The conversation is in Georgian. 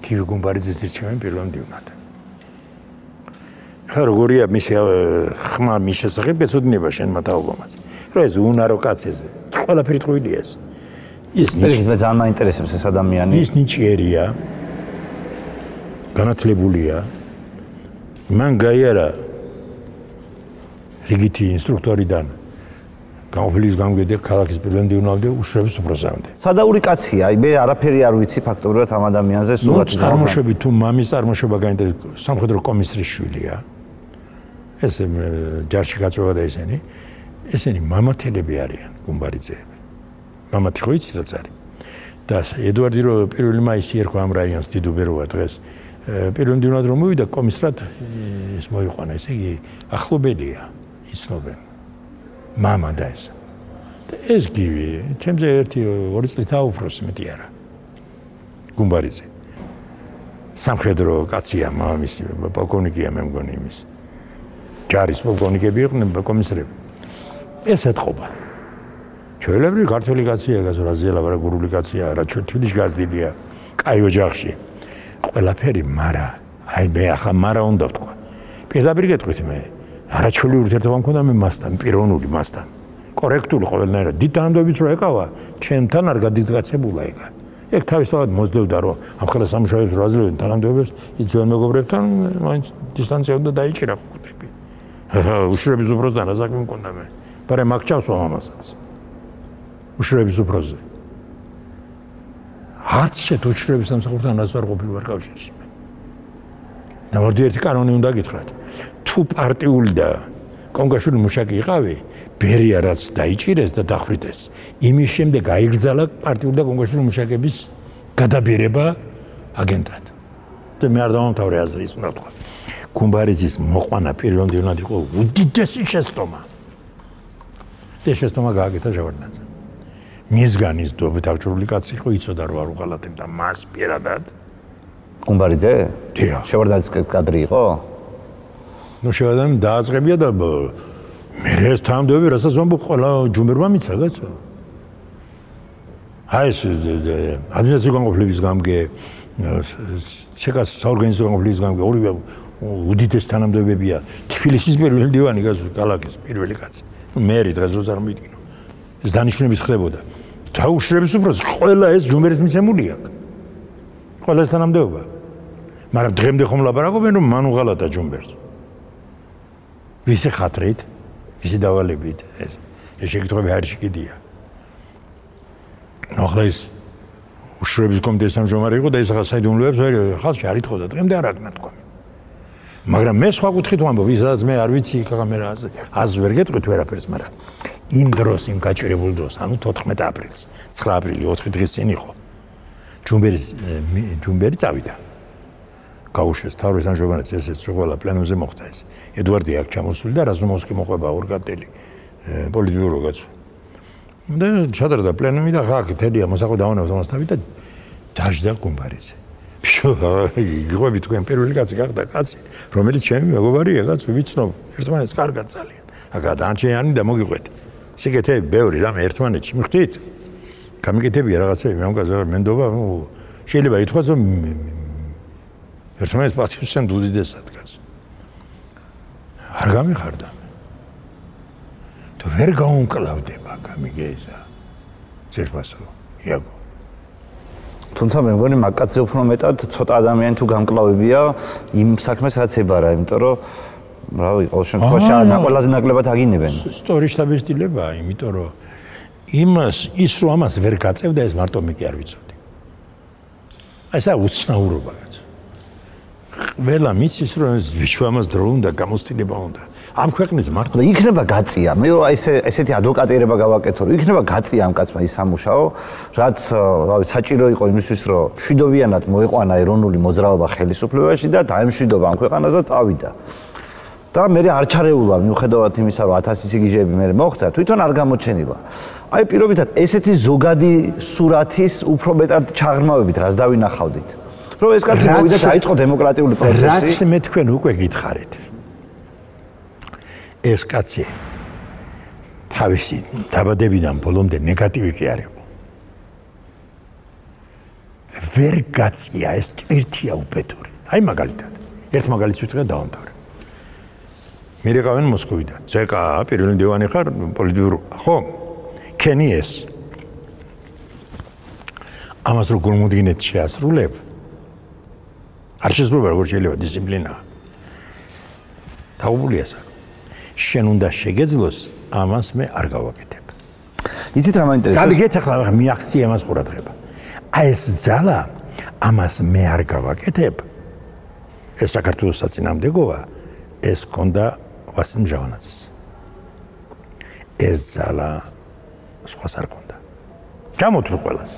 კივი გუმბარიძის ირჩევენ პირველ მდივნად. ხა როგორია მისი ხმა მის შესახებ ეცოდინება შენ მათაობამაც. რომ ეს უნარო კაცეზე ყველაფერი ტყუილია ეს. ის მე ძალიან მაინტერესებს ეს ადამიანი. ის ნიჭიერია. განათლებულია. მან გაიარა რიგითი ინსტრუქტორიდან გამოფილის გამგედი ქალაქის პირველ მდივნამდე უშრების უფროსამდე. სადაური კაცია, აი მე არაფერი არ ვიცი ფაქტობრივად ამ ადამიანზე სულაც წარმოშობით თუ მამის წარმოშობა გაინტერესებს სამხედრო კომისრის შვილია. ეს ჯარში გაწვევა და ესენი მამათელები არიან გუმბარიძეები. მამათი ხო იცით რაც არის. და ედვარდი რო 1 მაისი ერქვა ამ რაიონს დიდუბეროა დღეს. პირველ მდივნად რომ მოვიდა კომისრად ის მოიყვანა, ესე იგი ახლობელია, იცნობენ. მამა და ეს. და ეს გივი, ჩემზე 1-2 წლითაა უფროსი მეტი არა. გუმბარიძე. სამხედრო კაცია, მამამისი, პოლკოვნიკია მე მგონი იმის. ჯარის პოლკოვნიკები იყვნენ, კომისრები. ეს ეთყობა. ჩვეულებრივი ქართველი კაცია, ეგას რაზეა ლაბარა გურული კაცია, რა თვითონ გაზდილია, კაი ოჯახში. ყველაფერი, მარა, აი მე ახლა მარა უნდა ვთქვა. პირდაპირ გეტყვით მე. არაჩვეული ურთიერთობა მქონდა მე მასთან, პიროვნული მასთან. კორექტული ყოველნაირად. დიდ თანამდებობებს რო ეკავა, ჩემთან არ გადიდგაცებულა ეგა. ეგ თავისთავად მოსდევდა რომ ამ ხელა სამუშაოებს რო აძლევდნენ თანამდებობებს, იძვენ მეგობრებთან მაინც დისტანცია უნდა დაიჭირა ხუთები. უშრების უფროსთან რა საქმე მქონდა მე. მაგრამ მაგჭავს ამასაც. უშრების უფროსზე. არც შეთ უშრების სამსახურთან რას არ ყოფილი ვარ კავშირში. და მოდი ერთი კანონი უნდა გითხრათ. თუ პარტიული და კონგრესული მუშაკი იყავი, ბერია რაც დაიჭირეს და დახვრიტეს. იმის შემდეგ გაიგრძალა პარტიული და კონგრესული მუშაკების გადაბირება აგენტად. და მე არ დავამთავრე აზრის უნდა ვთქვა. გუმბარიძის მოყვანა პირველ მდივნად იყო უდიდესი შეცდომა. ეს შეცდომა გააკეთა ჟავარდნაძემ. მისგან ის დაბჭრული კაცი იყო, იცოდა რომ არ უღალატებდა მას პირადად. გუმბარიძე? დიახ. ჟავარდნაძის კადრი იყო? ნუ შევადამ დააწყებია და მე ეს თანამდებობები რასაც ვამბობ ყველა ჯუმერმა მიცა გასა. აი ეს ადმინისტრაციული განყოფილების გამგე, შეკას საორგანიზაციო განყოფილების გამგე, ორივე უდიდეს თანამდებობებია. თბილისის პირველი მდივანი გასული ქალაქის პირველი კაცი. მერი დღეს რო წარმოვიდგინო. ეს დანიშნულებით ხდებოდა. დაუშრების უფროსი ყველა ეს ჯუმერის მიცემული აქვს. ყველა ეს თანამდებობა. მაგრამ დღემდე ხომ ლაპარაკობენ რომ მან უღალატა ჯუმერს. ვისი ხათრით, ვისი დავალებით ეს შეკითხვები არ შეკიდია. ახლა ის უშრების კომიტეტის თავმჯდომარე იყო და ის ახლა საიდუმლოებს ხალხში არ ითხოვდა, დღემდე არ აქნა თქვა. მაგრამ მე სხვა კუთხით ვამბობ, ისაც მე არ ვიცი, კამერა აზ ვერ გეტყვით ვერაფერს, მაგრამ იმ დროს, იმ გაჭირებულ დროს, ანუ 14 აპრილს, 9 აპრილი 4 დღის წინ იყო. ჯუმბერი წავიდა. გაუშვეს თავის სამშობლოებს ესეც ყველა პლენუმზე მოხდა ეს. ედვარდი აქ ჩამოსული და რაზუმოვსკი მოყვება ორგატელი პოლიტბიურო კაცო. და ჩადარდა პლენუმი და ხა თედია მოსაყო დავანებს ამასთავი და დაждდა გუმბარიძე. იყვები თქვენ პირველი კაცი გახდა კაცი, რომელიც ჩემი მეგობარია კაც ვიცნობ, ერთმანეთს კარგად ძალიან. აკა დანჩიანი და მოგიყვეთ. სიკეთეები ბევრი რამე ერთმანეთში მიხვდით? გამიკეთებია რაღაცები, მე მგონია მენდობა, შეიძლება ითქვას რომ ერთმანეთს პასუხისმგებლობენ უდიდესად კაც. არ გამიხარდა. თუ ვერ გაუნკლავდება, გამიგეისა. ძერფასო, იაგო. თუმცა მე მგონი მაგკაცზე უფრო მეტად ცოტა ადამიანი თუ გამკლავებია იმ საქმეს რაც ებარა, იმიტომ რომ რა ვიცი, ყოველ შემთხვევაში ყველაზე ნაკლებად აგინებენ. სტორიის დაბეჭდილებაა, იმიტომ რომ ის რომ ამას ვერ გაწევდა, ეს მარტო მე კი არ ვიცოდი. აი ესა უცნაურობა კაცო. ყველა მიცის რომ ვიჩო ამას დრო უნდა, გამოცდილება უნდა. ამ ქვეყნის მარტო იქნება გაწია. მე აი ესეთი ადვოკატირება გავაკეთო, რომ იქნება გაწია ამ კაცმა ის სამუშაო, რაც რა ვიცი, საჭირო იყო იმისთვის, რომ მშვიდობიანად მოეყვანა ეროვნული მოძრაობა ხელისუფლებაში და დაემშვიდობა ამ ქვეყანას და წავიდა. და მე არ ჩარეულა მიუხედავად იმისა, რომ 1000 სიგიჟეები მე მოხდა, თვითონ არ გამოჩენილა. აი პირობითად ესეთი ზოგადი სურათის უფრო მეტად ჩაღრმავებით რას დავინახავდით. რომ ეს კაცი მოვიდა და დაიწყო დემოკრატიული პროცესი. რაც მე თქვენ უკვე გითხარით. ეს კაცი თავისი დაბადებიდან ბოლომდე ნეგატივი კი არ იყო. ვერ გაწია ეს ტვირთია უბედური. აი მაგალითად. ერთ მაგალითს ვიტყვი და დავამთავრე. მირეკავენ მოსკოვიდან. ЦК პირველი დივანი ხარ პოლიტბიურო. ხო? ქენი ეს. ამას რო გულმოდგინეთ შეასრულებ. არ შესრულება როგორ შეიძლება დისციპლინა. დაუბულია საკ. შენ უნდა შეგეძლოს ამას მე არ გავაკეთებ. იცით რა მაინტერესებს? გავიგეთ ახლა მიაღწია ამას ყურადღება. აი ეს ძალა ამას მე არ გავაკეთებ. ეს საქართველოს საწინააღმდეგოა, ეს ქონდა ვასილ მჟავანაძეს. ეს ძალა სხვას არ ქონდა. ჩამოთვლ ყველას.